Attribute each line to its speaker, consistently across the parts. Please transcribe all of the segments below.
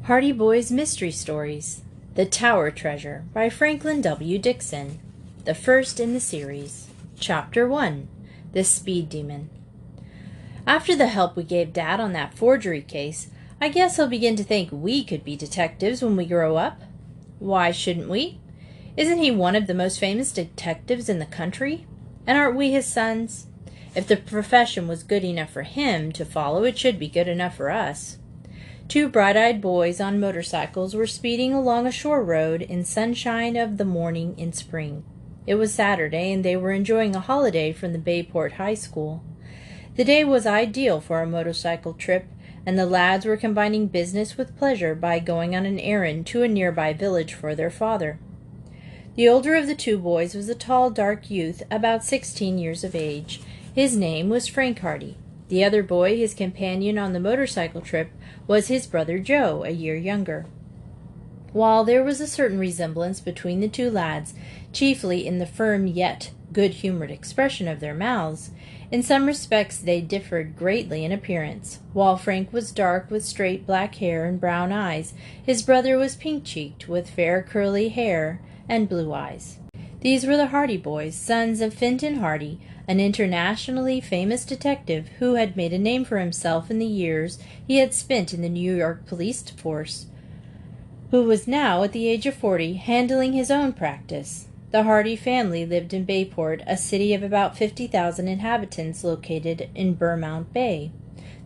Speaker 1: Hardy Boys Mystery Stories, The Tower Treasure by Franklin W. Dixon, the first in the series. Chapter 1, The Speed Demon. After the help we gave Dad on that forgery case, I guess he'll begin to think we could be detectives when we grow up. Why shouldn't we? Isn't he one of the most famous detectives in the country? And aren't we his sons? If the profession was good enough for him to follow, it should be good enough for us. Two bright-eyed boys on motorcycles were speeding along a shore road in sunshine of the morning in spring. It was Saturday, and they were enjoying a holiday from the Bayport High School. The day was ideal for a motorcycle trip, and the lads were combining business with pleasure by going on an errand to a nearby village for their father. The older of the two boys was a tall, dark youth, about 16 years of age. His name was Frank Hardy. The other boy, his companion on the motorcycle trip, was his brother Joe, a year younger. While there was a certain resemblance between the two lads, chiefly in the firm yet good-humored expression of their mouths, in some respects they differed greatly in appearance. While Frank was dark with straight black hair and brown eyes, his brother was pink-cheeked with fair curly hair and blue eyes. These were the Hardy boys, sons of Fenton Hardy, an internationally famous detective who had made a name for himself in the years he had spent in the New York police force, who was now, at the age of 40, handling his own practice. The Hardy family lived in Bayport, a city of about 50,000 inhabitants located in Bermount Bay,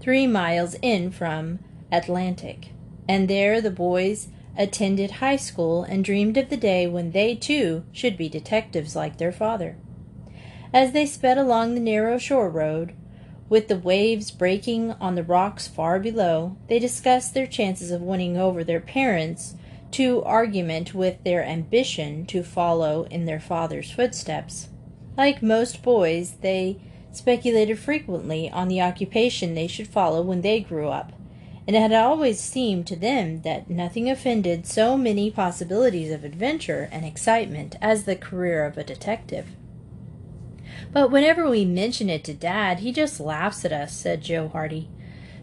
Speaker 1: 3 miles in from Atlantic. And there the boys attended high school and dreamed of the day when they, too, should be detectives like their father. As they sped along the narrow shore road, with the waves breaking on the rocks far below, they discussed their chances of winning over their parents to argument with their ambition to follow in their father's footsteps. Like most boys, they speculated frequently on the occupation they should follow when they grew up, and it had always seemed to them that nothing offended so many possibilities of adventure and excitement as the career of a detective. "But whenever we mention it to Dad, he just laughs at us," said Joe Hardy.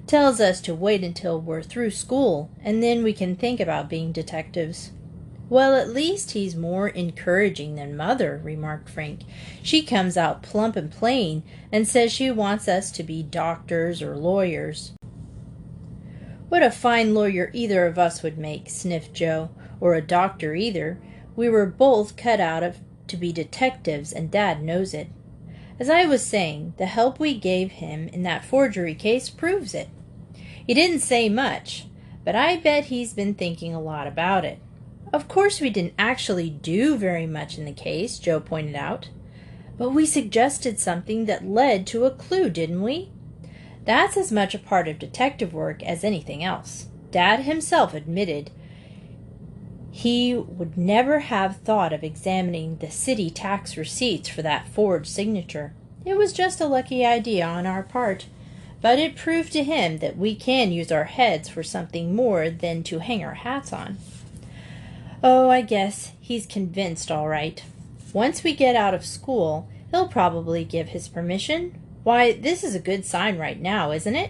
Speaker 1: "Tells us to wait until we're through school, and then we can think about being detectives." "Well, at least he's more encouraging than Mother," remarked Frank. "She comes out plump and plain and says she wants us to be doctors or lawyers." "What a fine lawyer either of us would make," sniffed Joe. "Or a doctor either. We were both cut out to be detectives, and Dad knows it. As I was saying, the help we gave him in that forgery case proves it. He didn't say much, but I bet he's been thinking a lot about it." "Of course we didn't actually do very much in the case," Joe pointed out. "But we suggested something that led to a clue, didn't we? That's as much a part of detective work as anything else. Dad himself admitted he would never have thought of examining the city tax receipts for that forged signature. It was just a lucky idea on our part, but it proved to him that we can use our heads for something more than to hang our hats on. Oh, I guess he's convinced all right. Once we get out of school, he'll probably give his permission. Why, this is a good sign right now, isn't it?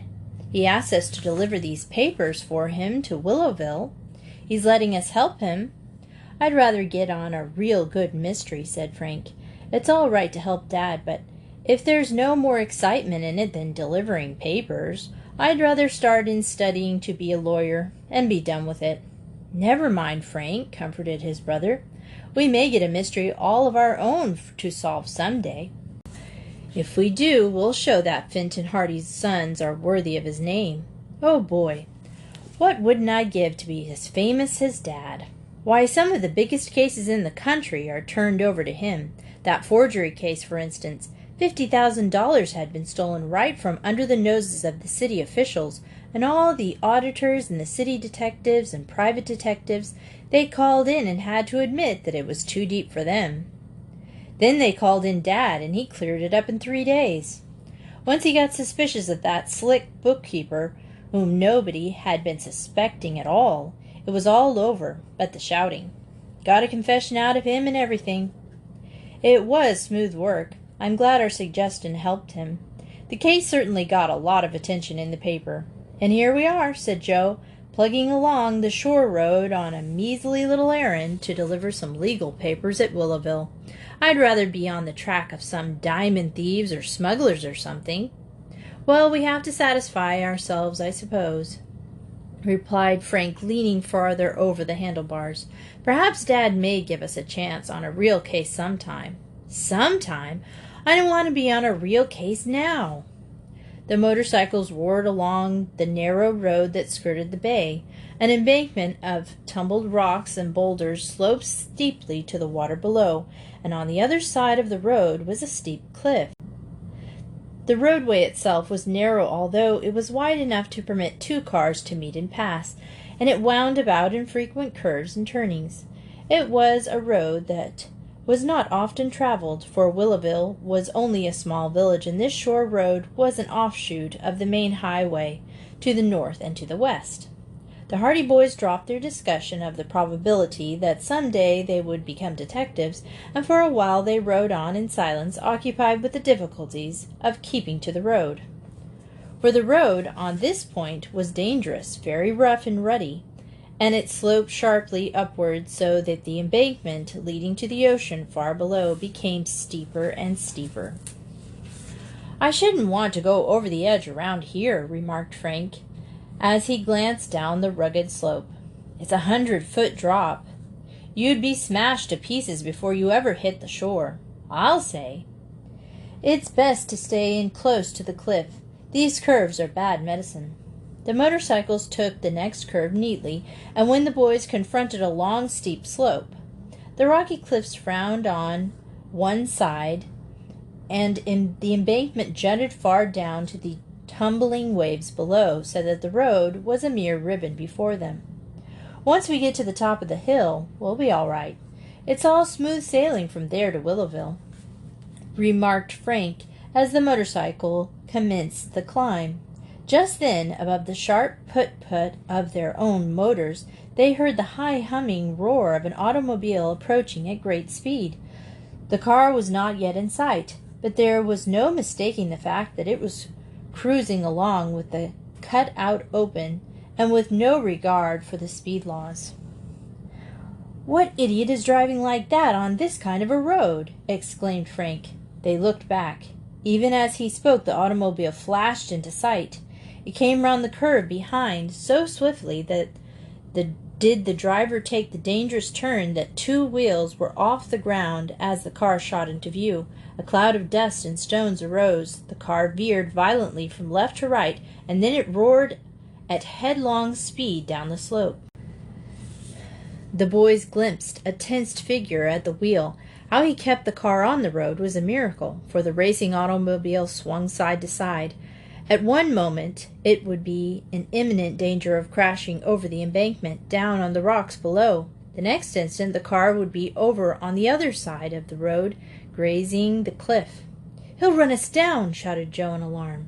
Speaker 1: He asked us to deliver these papers for him to Willowville. He's letting us help him." "I'd rather get on a real good mystery," said Frank. "It's all right to help Dad, but if there's no more excitement in it than delivering papers, I'd rather start in studying to be a lawyer and be done with it." "Never mind, Frank," comforted his brother. "We may get a mystery all of our own to solve some day. If we do, we'll show that Fenton Hardy's sons are worthy of his name. Oh, boy, what wouldn't I give to be as famous as Dad? Why, some of the biggest cases in the country are turned over to him. That forgery case, for instance. $50,000 had been stolen right from under the noses of the city officials, and all the auditors and the city detectives and private detectives, they called in and had to admit that it was too deep for them. Then they called in Dad, and he cleared it up in 3 days. Once he got suspicious of that slick bookkeeper, whom nobody had been suspecting at all, it was all over but the shouting. Got a confession out of him and everything. It was smooth work. I'm glad our suggestion helped him. The case certainly got a lot of attention in the paper. And here we are," said Joe, plugging along the shore road on a measly little errand to deliver some legal papers at Willowville. I'd rather be on the track of some diamond thieves or smugglers or something." "Well, we have to satisfy ourselves, I suppose," replied Frank, leaning farther over the handlebars. "Perhaps Dad may give us a chance on a real case sometime." "Sometime? I don't want to be on a real case now." The motorcycles roared along the narrow road that skirted the bay. An embankment of tumbled rocks and boulders sloped steeply to the water below, and on the other side of the road was a steep cliff. The roadway itself was narrow, although it was wide enough to permit 2 cars to meet and pass, and it wound about in frequent curves and turnings. It was a road that was not often traveled, for Willowville was only a small village, and this shore road was an offshoot of the main highway to the north and to the west. The Hardy boys dropped their discussion of the probability that some day they would become detectives, and for a while they rode on in silence, occupied with the difficulties of keeping to the road. For the road on this point was dangerous, very rough and rutty, and it sloped sharply upward so that the embankment leading to the ocean far below became steeper and steeper. "I shouldn't want to go over the edge around here," remarked Frank, as he glanced down the rugged slope. "It's 100-foot drop. You'd be smashed to pieces before you ever hit the shore, I'll say. It's best to stay in close to the cliff. These curves are bad medicine." The motorcycles took the next curve neatly, and when the boys confronted a long, steep slope, the rocky cliffs frowned on one side, and the embankment jutted far down to the tumbling waves below, so that the road was a mere ribbon before them. "Once we get to the top of the hill, we'll be all right. It's all smooth sailing from there to Willowville," remarked Frank as the motorcycle commenced the climb. Just then, above the sharp put-put of their own motors, they heard the high humming roar of an automobile approaching at great speed. The car was not yet in sight, but there was no mistaking the fact that it was cruising along with the cut-out open and with no regard for the speed laws. "What idiot is driving like that on this kind of a road?" exclaimed Frank. They looked back. Even as he spoke, the automobile flashed into sight. It came round the curve behind so swiftly that did the driver take the dangerous turn that 2 wheels were off the ground as the car shot into view. A cloud of dust and stones arose. The car veered violently from left to right, and then it roared at headlong speed down the slope. The boys glimpsed a tensed figure at the wheel. How he kept the car on the road was a miracle, for the racing automobile swung side to side. At one moment it would be in imminent danger of crashing over the embankment, down on the rocks below. The next instant the car would be over on the other side of the road, grazing the cliff. "He'll run us down!" shouted Joe in alarm.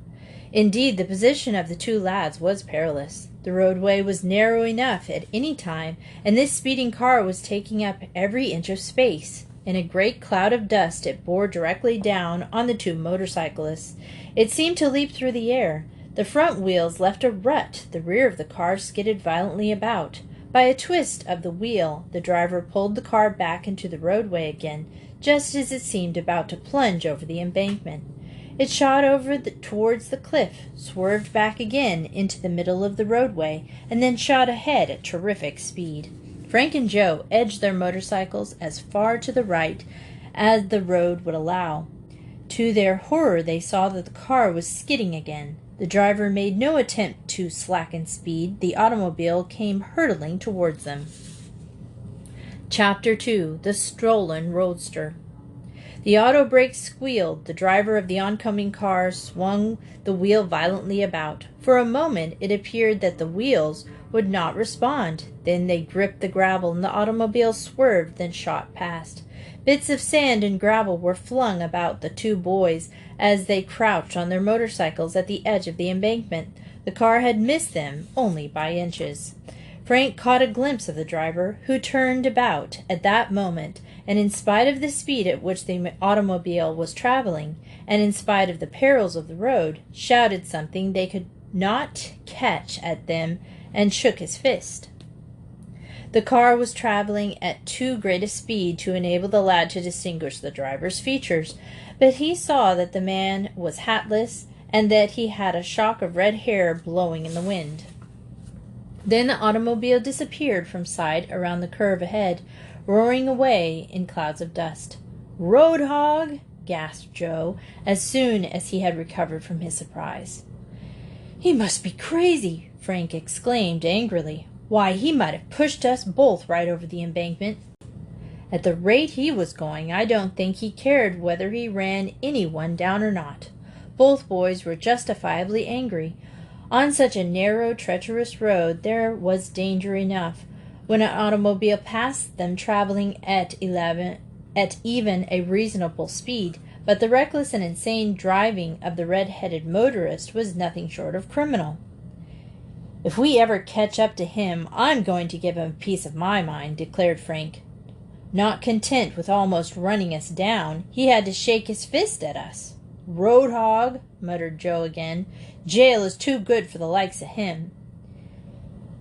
Speaker 1: Indeed, the position of the 2 lads was perilous. The roadway was narrow enough at any time, and this speeding car was taking up every inch of space. In a great cloud of dust it bore directly down on the 2 motorcyclists. It seemed to leap through the air. The front wheels left a rut. The rear of the car skidded violently about. By a twist of the wheel, the driver pulled the car back into the roadway again, just as it seemed about to plunge over the embankment. It shot towards the cliff, swerved back again into the middle of the roadway, and then shot ahead at terrific speed. Frank and Joe edged their motorcycles as far to the right as the road would allow. To their horror, they saw that the car was skidding again. The driver made no attempt to slacken speed. The automobile came hurtling towards them. Chapter 2. The Stolen Roadster. The auto brakes squealed. The driver of the oncoming car swung the wheel violently about. For a moment it appeared that the wheels would not respond. Then they gripped the gravel, and the automobile swerved, then shot past. Bits of sand and gravel were flung about the 2 boys as they crouched on their motorcycles at the edge of the embankment. The car had missed them only by inches. Frank caught a glimpse of the driver, who turned about at that moment, and in spite of the speed at which the automobile was traveling, and in spite of the perils of the road, shouted something they could not catch at them and shook his fist. The car was traveling at too great a speed to enable the lad to distinguish the driver's features, but he saw that the man was hatless and that he had a shock of red hair blowing in the wind. Then the automobile disappeared from sight around the curve ahead, roaring away in clouds of dust. "Roadhog!" gasped Joe, as soon as he had recovered from his surprise. "He must be crazy!" Frank exclaimed angrily. "Why, he might have pushed us both right over the embankment." At the rate he was going, I don't think he cared whether he ran anyone down or not. Both boys were justifiably angry. On such a narrow, treacherous road there was danger enough when an automobile passed them traveling at even a reasonable speed, but the reckless and insane driving of the red-headed motorist was nothing short of criminal. "If we ever catch up to him, I'm going to give him a piece of my mind," declared Frank. Not content with almost running us down, he had to shake his fist at us. "Roadhog," muttered Joe again. "Jail is too good for the likes of him."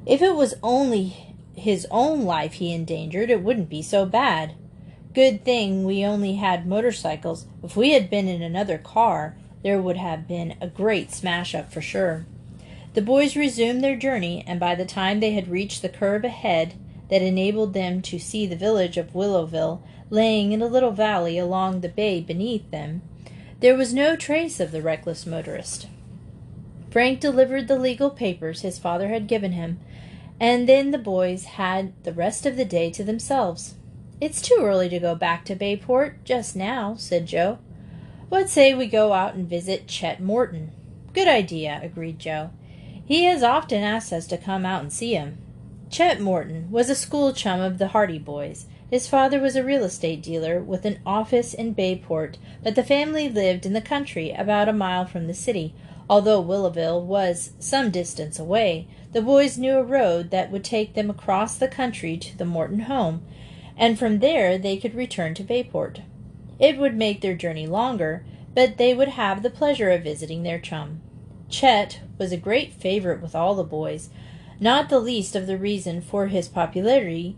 Speaker 1: If it was only his own life he endangered, it wouldn't be so bad. Good thing we only had motorcycles. If we had been in another car, there would have been a great smash-up for sure. The boys resumed their journey, and by the time they had reached the curve ahead that enabled them to see the village of Willowville laying in a little valley along the bay beneath them, there was no trace of the reckless motorist. Frank delivered the legal papers his father had given him, and then the boys had the rest of the day to themselves. "It's too early to go back to Bayport just now," said Joe. "What say we go out and visit Chet Morton?" "Good idea," agreed Joe. "He has often asked us to come out and see him." Chet Morton was a school chum of the Hardy boys. His father was a real estate dealer with an office in Bayport, but the family lived in the country about a mile from the city. Although Willowville was some distance away, the boys knew a road that would take them across the country to the Morton home, and from there they could return to Bayport. It would make their journey longer, but they would have the pleasure of visiting their chum. Chet was a great favorite with all the boys, not the least of the reason for his popularity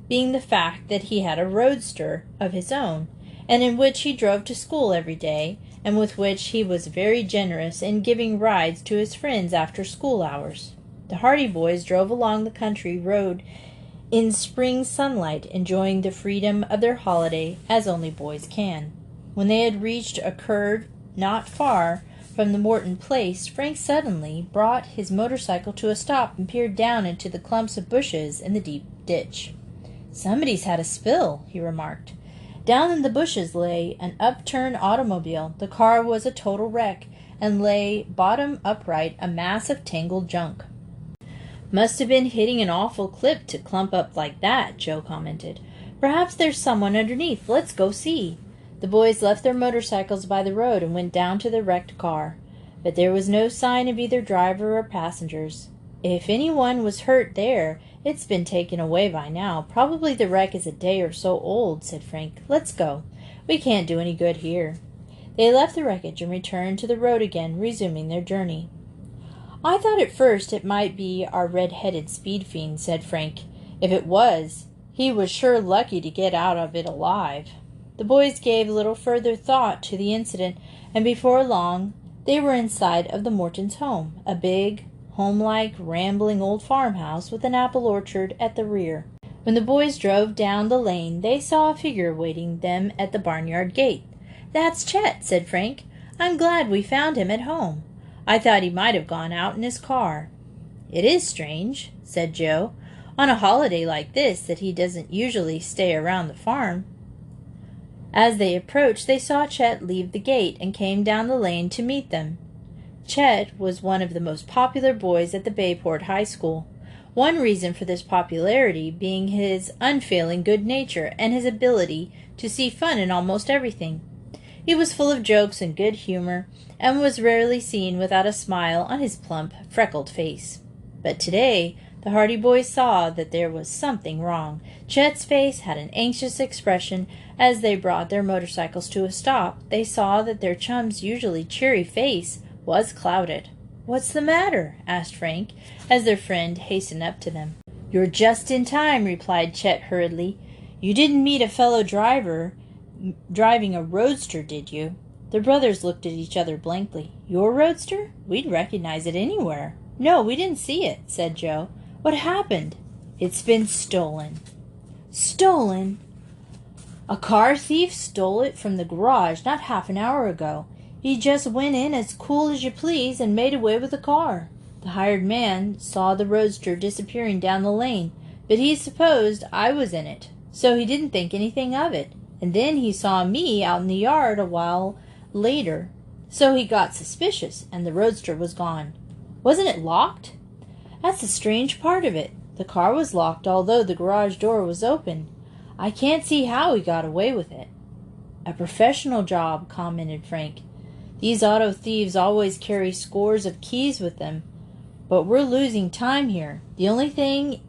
Speaker 1: being the fact that he had a roadster of his own, and in which he drove to school every day, and with which he was very generous in giving rides to his friends after school hours. The Hardy boys drove along the country road in spring sunlight, enjoying the freedom of their holiday as only boys can. When they had reached a curve not far from the Morton place, Frank suddenly brought his motorcycle to a stop and peered down into the clumps of bushes in the deep ditch. "Somebody's had a spill," he remarked. Down in the bushes lay an upturned automobile. The car was a total wreck and lay bottom upright, a mass of tangled junk. "Must have been hitting an awful clip to clump up like that," Joe commented. "Perhaps there's someone underneath. Let's go see." The boys left their motorcycles by the road and went down to the wrecked car, but there was no sign of either driver or passengers. "If anyone was hurt there, it's been taken away by now. Probably the wreck is a day or so old," said Frank. "Let's go. We can't do any good here." They left the wreckage and returned to the road again, resuming their journey. "I thought at first it might be our red-headed speed fiend," said Frank. "If it was, he was sure lucky to get out of it alive." The boys gave little further thought to the incident, and before long they were in sight of the Mortons' home, a big, homelike, rambling old farmhouse with an apple orchard at the rear. When the boys drove down the lane, they saw a figure waiting them at the barnyard gate. "That's Chet," said Frank. "I'm glad we found him at home. I thought he might have gone out in his car." "It is strange," said Joe, "on a holiday like this that he doesn't usually stay around the farm." As they approached, they saw Chet leave the gate and came down the lane to meet them. Chet was one of the most popular boys at the Bayport High School, one reason for this popularity being his unfailing good nature and his ability to see fun in almost everything. He was full of jokes and good humor, and was rarely seen without a smile on his plump, freckled face. But today the Hardy boys saw that there was something wrong. Chet's face had an anxious expression. As they brought their motorcycles to a stop, they saw that their chum's usually cheery face was clouded. "What's the matter?" asked Frank, as their friend hastened up to them. "You're just in time," replied Chet hurriedly. "You didn't meet a fellow driver driving a roadster, did you?" The brothers looked at each other blankly. "Your roadster? We'd recognize it anywhere." "No, we didn't see it," said Joe. "What happened?" "It's been stolen." "Stolen?" "A car thief stole it from the garage not half an hour ago. He just went in as cool as you please and made away with the car. The hired man saw the roadster disappearing down the lane, but he supposed I was in it, so he didn't think anything of it. And then he saw me out in the yard a while later, so he got suspicious, and the roadster was gone." "Wasn't it locked?" "That's the strange part of it. The car was locked, although the garage door was open. I can't see how he got away with it." "A professional job," commented Frank. "These auto thieves always carry scores of keys with them. But we're losing time here. The only thing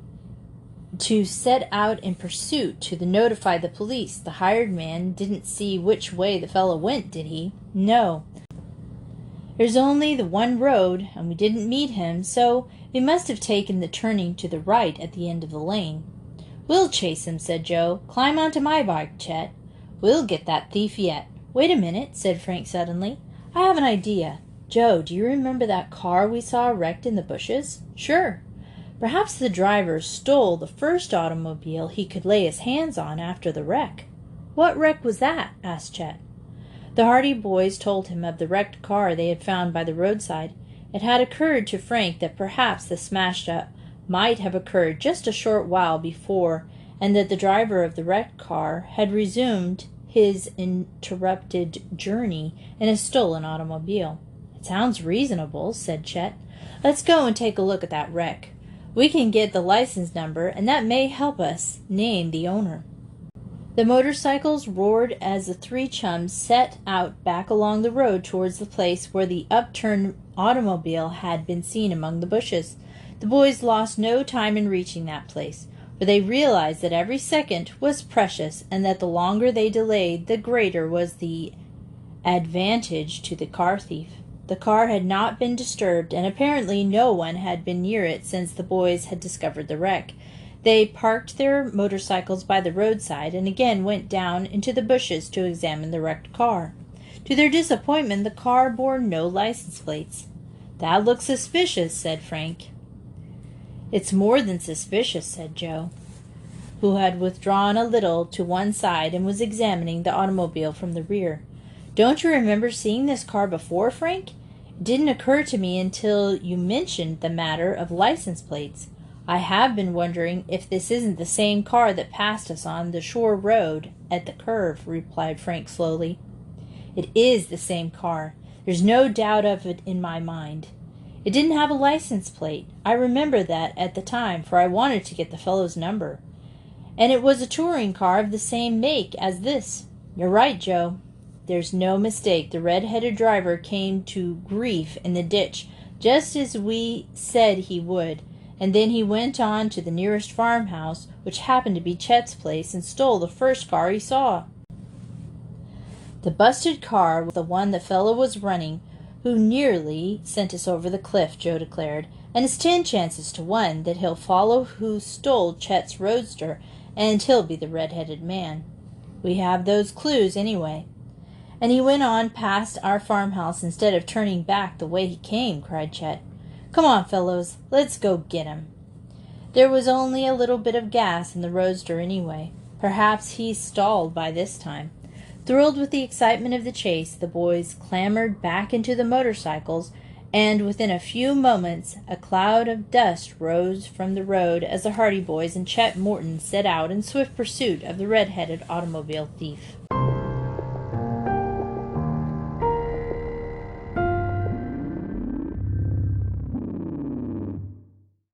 Speaker 1: to set out in pursuit to notify the police. The hired man didn't see which way the fellow went, did he?" "No. There's only the one road, and we didn't meet him, so we must have taken the turning to the right at the end of the lane." "We'll chase him," said Joe. "Climb onto my bike, Chet. We'll get that thief yet." "Wait a minute," said Frank suddenly. "I have an idea. Joe, do you remember that car we saw wrecked in the bushes?" "Sure." "Perhaps the driver stole the first automobile he could lay his hands on after the wreck." "What wreck was that?" asked Chet. The Hardy boys told him of the wrecked car they had found by the roadside. It had occurred to Frank that perhaps the smash-up might have occurred just a short while before, and that the driver of the wrecked car had resumed his interrupted journey in a stolen automobile. "It sounds reasonable," said Chet. "Let's go and take a look at that wreck. We can get the license number, and that may help us name the owner." The motorcycles roared as the three chums set out back along the road towards the place where the upturned automobile had been seen among the bushes. The boys lost no time in reaching that place, for they realized that every second was precious, and that the longer they delayed, the greater was the advantage to the car thief. The car had not been disturbed, and apparently no one had been near it since the boys had discovered the wreck. They parked their motorcycles by the roadside and again went down into the bushes to examine the wrecked car. To their disappointment, the car bore no license plates. "That looks suspicious," said Frank. "It's more than suspicious," said Joe, who had withdrawn a little to one side and was examining the automobile from the rear. "Don't you remember seeing this car before, Frank? It didn't occur to me until you mentioned the matter of license plates. I have been wondering if this isn't the same car that passed us on the shore road at the curve," replied Frank slowly. "It is the same car. There's no doubt of it in my mind. It didn't have a license plate. I remember that at the time, for I wanted to get the fellow's number. And it was a touring car of the same make as this. You're right, Joe. There's no mistake. The red-headed driver came to grief in the ditch, just as we said he would, and then he went on to the nearest farmhouse, which happened to be Chet's place, and stole the first car he saw." "The busted car was the one the fellow was running who nearly sent us over the cliff," Joe declared, "and it's 10 chances to 1 that he'll follow who stole Chet's roadster, and he'll be the red-headed man. We have those clues, anyway." "And he went on past our farmhouse instead of turning back the way he came," cried Chet. "Come on, fellows, let's go get him." There was only a little bit of gas in the roadster anyway. Perhaps he's stalled by this time. Thrilled with the excitement of the chase, the boys clambered back into the motorcycles, and within a few moments a cloud of dust rose from the road as the Hardy boys and Chet Morton set out in swift pursuit of the red-headed automobile thief.